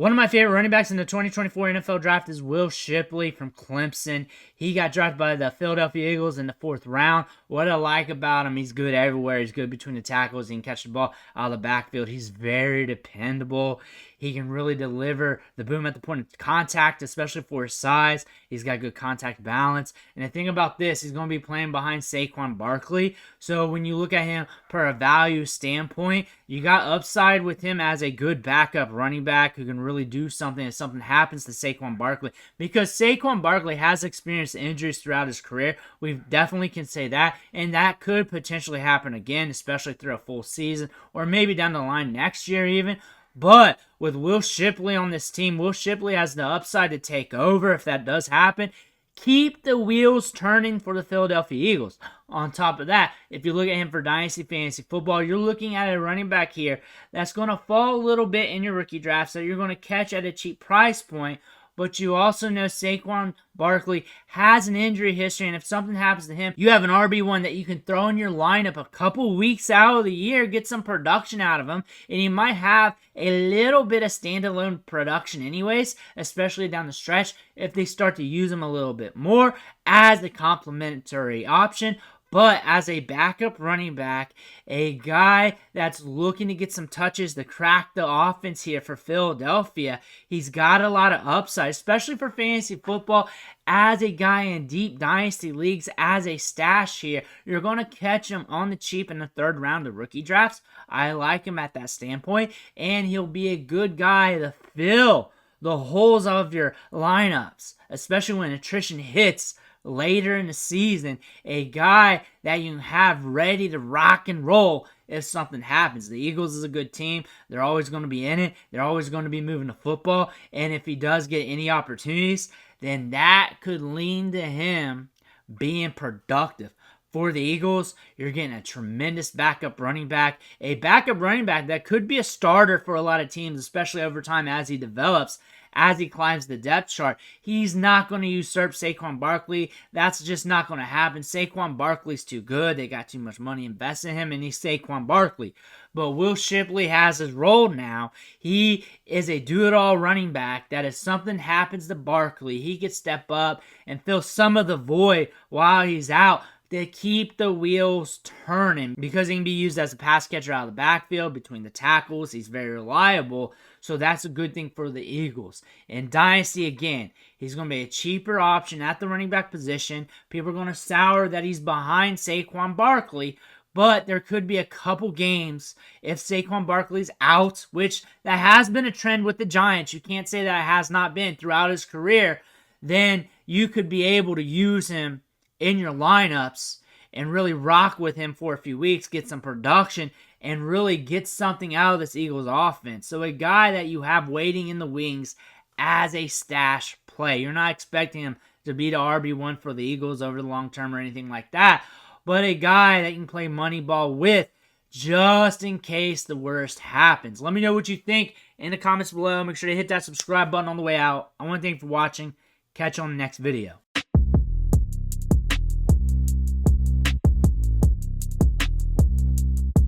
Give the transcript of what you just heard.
One of my favorite running backs in the 2024 NFL draft is Will Shipley from Clemson. He got drafted by the Philadelphia Eagles in the 4th round. What I like about him, he's good everywhere. He's good between the tackles. He can catch the ball out of the backfield. He's very dependable. He can really deliver the boom at the point of contact, especially for his size. He's got good contact balance. And the thing about this, he's going to be playing behind Saquon Barkley. So when you look at him per a value standpoint, you got upside with him as a good backup running back who can really do something if something happens to Saquon Barkley. Because Saquon Barkley has experienced injuries throughout his career. We definitely can say that. And that could potentially happen again, especially through a full season or maybe down the line next year even. But with Will Shipley on this team, Will Shipley has the upside to take over if that does happen. Keep the wheels turning for the Philadelphia Eagles. On top of that, if you look at him for Dynasty Fantasy Football, you're looking at a running back here that's going to fall a little bit in your rookie draft, so you're going to catch at a cheap price point. But you also know Saquon Barkley has an injury history, and if something happens to him, you have an RB1 that you can throw in your lineup a couple weeks out of the year, get some production out of him, and he might have a little bit of standalone production anyways, especially down the stretch if they start to use him a little bit more as a complementary option. But as a backup running back, a guy that's looking to get some touches to crack the offense here for Philadelphia, he's got a lot of upside, especially for fantasy football. As a guy in deep dynasty leagues, as a stash here, you're going to catch him on the cheap in the 3rd round of rookie drafts. I like him at that standpoint, and he'll be a good guy to fill the holes of your lineups, especially when attrition hits later in the season. A guy that you can have ready to rock and roll if something happens. The Eagles is a good team. They're always going to be in it. They're always going to be moving the football. And if he does get any opportunities, then that could lean to him being productive. For the Eagles, you're getting a tremendous backup running back. A backup running back that could be a starter for a lot of teams, especially over time as he develops, as he climbs the depth chart. He's not going to usurp Saquon Barkley. That's just not going to happen. Saquon Barkley's too good. They got too much money invested in him, and he's Saquon Barkley. But Will Shipley has his role now. He is a do-it-all running back that if something happens to Barkley, he could step up and fill some of the void while he's out, to keep the wheels turning, because he can be used as a pass catcher out of the backfield between the tackles. He's very reliable, so that's a good thing for the Eagles. In Dynasty, again, he's going to be a cheaper option at the running back position. People are going to sour that he's behind Saquon Barkley, but there could be a couple games if Saquon Barkley's out, which that has been a trend with the Giants. You can't say that it has not been throughout his career. Then you could be able to use him in your lineups and really rock with him for a few weeks, get some production, and really get something out of this Eagles offense. So a guy that you have waiting in the wings as a stash play. You're not expecting him to be the RB1 for the Eagles over the long term or anything like that, but a guy that you can play money ball with just in case the worst happens. Let me know what you think in the comments below. Make sure to hit that subscribe button on the way out. I want to thank you for watching. Catch you on the next video.